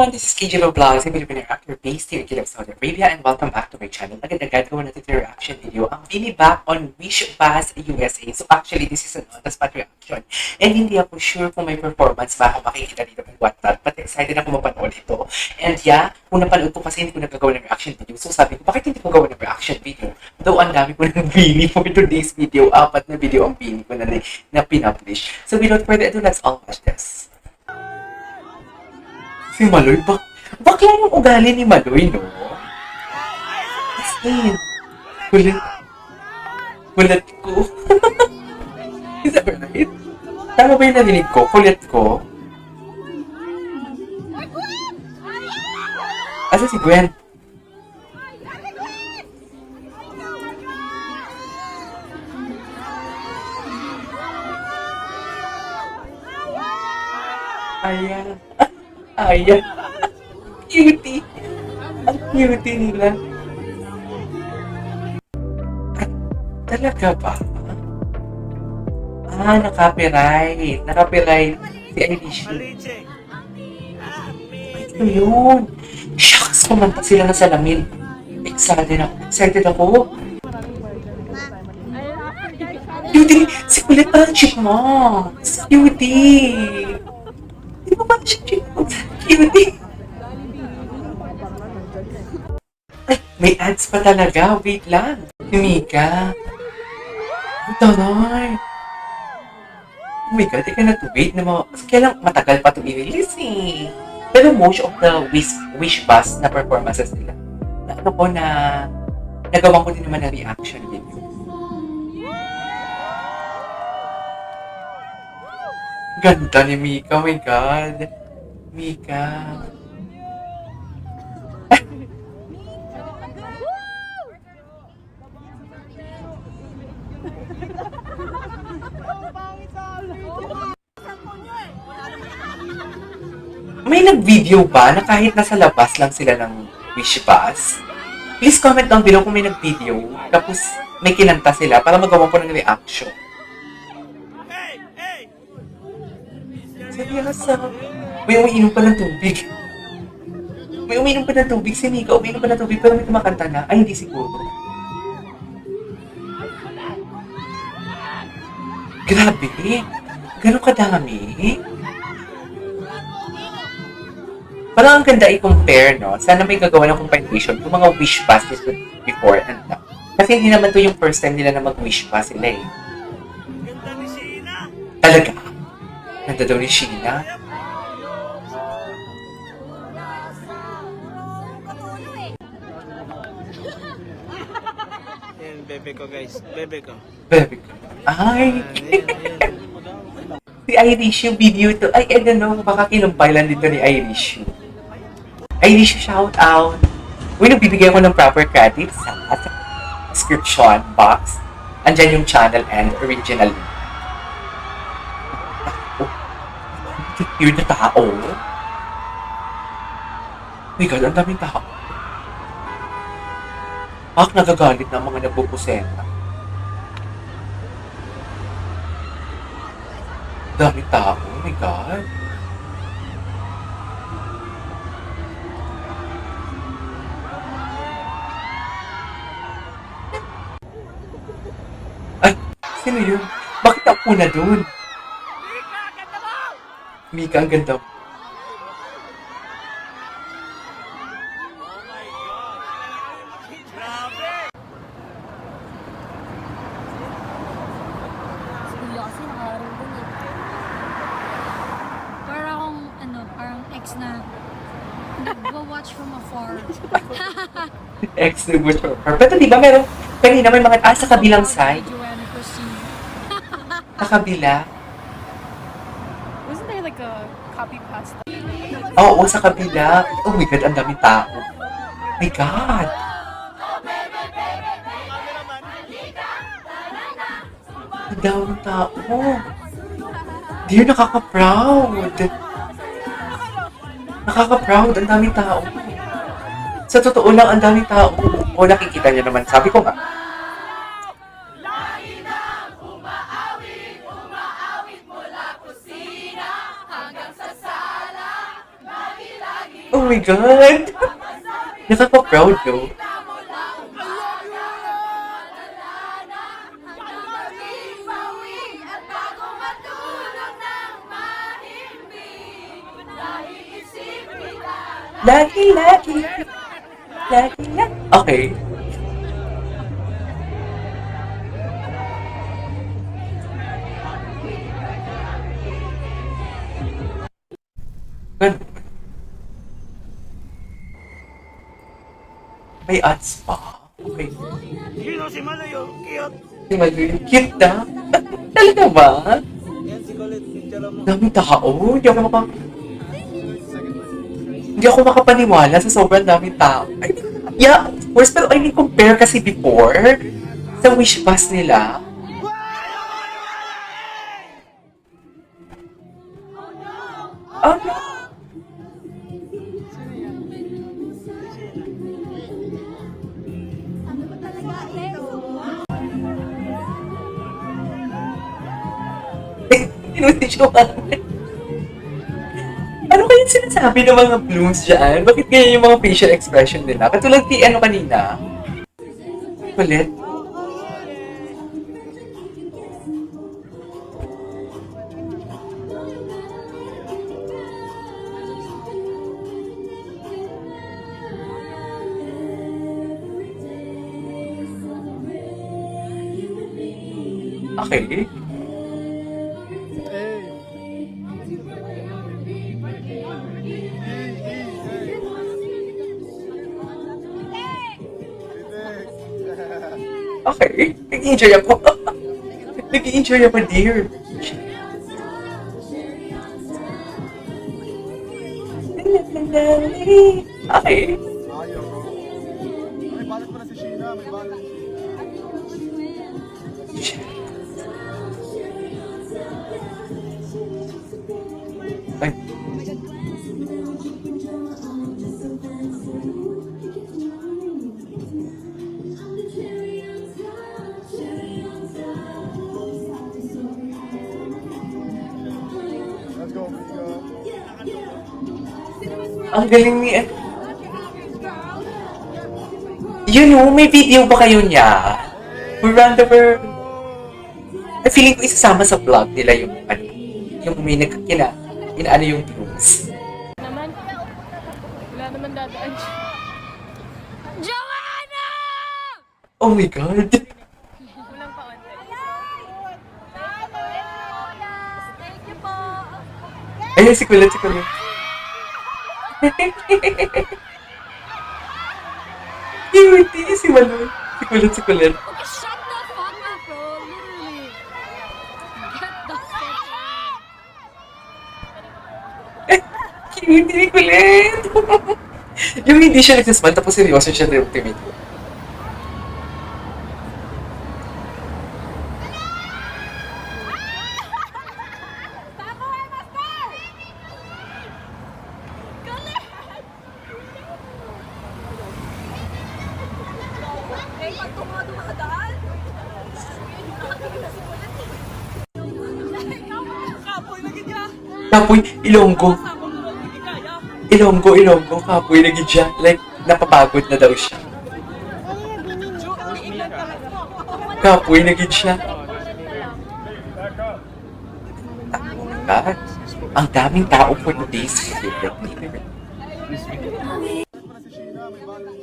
everyone, this is KJ Vlogs, a Filipino actor based here in Saudi Arabia, and welcome back to my channel. Agad-agad gawa natin yung reaction video, ang Bini back on Wish Pass USA. So actually, this is an on-the-spot reaction. And hindi ako sure kung may performance ba ako makikita dito and whatnot, but excited ako mapanood ito. And yeah, kung napanood ko kasi hindi ko nagagawa ng reaction video, so sabi ko, bakit hindi ko gawa ng reaction video? Though ang dami ko ng Bini for today's video, 4 na video ang Bini ko na pinapublish. So without further ado, let's all watch this. Si Maloy, bakla yung ugali ni Maloy, no? As in, kulit ko. Is that right? Tama ba yung narinig ko? Kulit ko? Asa si Gwen? Ayan. Ayan. Cutie. Ang cutie nila. At talaga ba? Naka-copyright. Naka-copyright si Irish. Ito yun. Shucks, kumanta sila na salamin. Excited ako. Excited ako. Cutie. Si kulit ang chipmunks. Cutie. Di ba ba siya chipmunks? Cutie. Ay, may ads pa talaga. Wait lang. Si Mika. Ang taray. Oh my God, I cannot wait na kailang matagal pa ito i-release eh. Pero most of the Wish Bus na performances nila, na ano ko na nagawa ko din naman ng reaction video. Ganda ni Mika, oh my God. Mika. May nag-video ba na kahit nasa labas lang sila ng Wish Bus? Please comment down below kung may nag-video, tapos may kinanta sila para magawa ko ng reaction. Seryoso. May umiinom pa ng tubig. May umiinom pa ng tubig. Si Mika, umiinom pa ng tubig pero may kumakanta na. Ay, hindi siguro. Grabe. Ganun kadami. Parang ang ganda i-compare, no? Sana may gagawa ng compilation kung mga Wish Pass before and now. Kasi hindi naman to yung first time nila na mag-Wish Pass sila eh. Talaga? Ganda daw ni Sheena. Yan, bebe ko guys. Bebe ko. Bebe ko. Ay! Si Irish yung video to. Ay, I don't know. Baka kinumpilan dito ni Irish yung. Irish, shout out. Uy, nagbibigay ko ng proper credits sa description box. Andyan yung channel and original. Yun na tao. Oh my God, ang daming tao. Nagagalit na mga nagpupusenta. Daming tao. Oh my God. Ay, sino yun? Bakit ako na dun? Mika, ang ganda mo. Kasi nakaroon dun eh. Parang parang ex na nagwa-watch from afar. Ex na wish for her. Pero di ba meron, kanina may mga, sa kabilang side. Joanna Christine. Sa kabila. Wasn't there like a copy pasta? Oo, sa kabila. Oh my God, ang daming tao. Oh my God. Ang daming tao. Dear, nakaka-proud. Nakaka-proud, ang daming tao. Sa totoo lang, ang daming tao. O, nakikita niyo naman. Sabi ko nga, my God! Nakaka-proud, no? Lagi, lagi. Lagi, lagi. Okay. Ganun. May ads pa. Okay. Sino si Malayo? Cute. Si Malu, cute na. Talaga ba? Yan si Colette. Picture mo. Daming tao. Hindi ako makapaniwala sa sobrang daming tao. I mean, yeah, of course, pero I mean, compare kasi before, sa wish bus nila, oh no. Tinutisuan. Ano kaya sinasabi ng mga blooms dyan? Bakit ganyan yung mga facial expression nila? Katulad ni ano kanina? Kulit. Okay. Okay. Nag-enjoy ako. Nag-enjoy ako, dear. Okay. Ayaw. May balot pa na si Sheena, may balot. Ay. Let's go, let's go. Ang galing ni... You know, may video ba kayo niya? We run the world. Feeling ko isasama sa vlog nila yung ano, yung may inaano yung blooms. Naman, wala naman dadaan siya. Joanna! Oh my God! Kulang pa onte. Thank you po. Ayun, si Kulit, si Kulit. Cute, si Malu. Si Kulit, si Kulit. Okay, shut the fuck up, bro. Literally. Get the fuck out. Cute, si Kulit. Yung hindi siya nagsasmile, tapos seryoso siya na ultimate. Kapoy, Ilonggo. Ilonggo, kapoy, nagidya. Like, napapagod na daw siya. Kapoy, nagidya. Oh my God. Ang daming tao for today's video. Balot pa na si Sheena, may balot.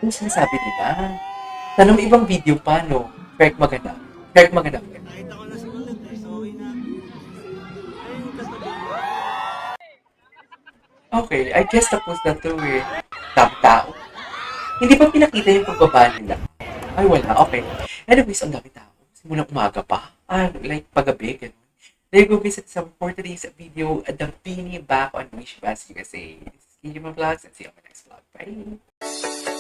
Ano sinasabi nila? Sana may ibang video pa, no? Correct maganda. Correct maganda. Nakita ko na si Colette. Ay, sorry na. Ayun, katabi. Okay, I guess tapos na to eh. Tao. Hindi pa pinakita yung pagbaba nila. Ay, wala. Okay. Anyways, ang dami tao. Simulang umaga pa. Like pagabi, ganun. There you go, visit some for today's video. The Beanie back on Wish Bus USA. This is Kiji Vlogs and see you on my next vlog. Bye!